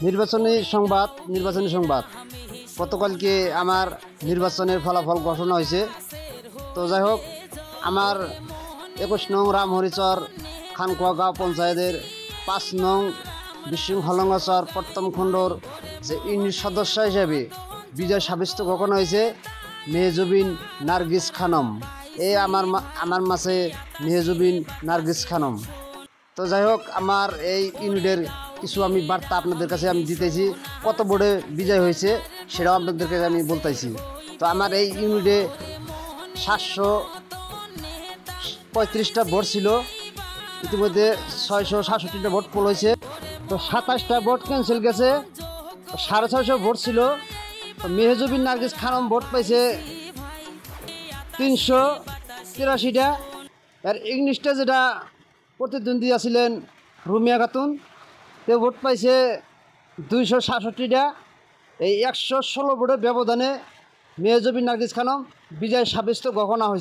নির্বাচনী সংবাদ গতকালকে আমার নির্বাচনের ফলাফল ঘোষণা হয়েছে। তো যাই হোক, আমার 21 নং রামহরিচর খানকুয়াগাঁও পঞ্চায়েতের 5 নং বিশৃঙ্খলঙ্গচর প্রথম খণ্ডর যে ইউনিট সদস্য হিসেবে বিজয় সাব্যস্ত ঘোষণা হয়েছে মেহজুবিন নার্গিস খানম। এই আমার মাঝে মেহজুবিন নার্গিস খানম। তো যাই হোক, আমার এই ইউনিটের কিছু আমি বার্তা আপনাদের কাছে আমি দিতেছি, কত বোর্ডে বিজয় হয়েছে সেটাও আপনাদের কাছে আমি বলতেছি। তো আমার এই ইউনিটে 735টা ভোট ছিল, ইতিমধ্যে 667টা ভোট পোল হয়েছে। তো 27টা ভোট ক্যান্সেল গেছে, 650 ভোট ছিল। তো মেহজুবিন নার্গিস খানম ভোট পাইছে 383টা। আর ইংলিশটা যেটা প্রতিদ্বন্দ্বী আছিলেন রুমিয়া খাতুন, তে ভোট পাইছে 266টা। এই 116 ভোটের ব্যবধানে মেহজুবিন নার্গিস খানম বিজয় সাব্যস্ত ঘোষণা হয়েছে।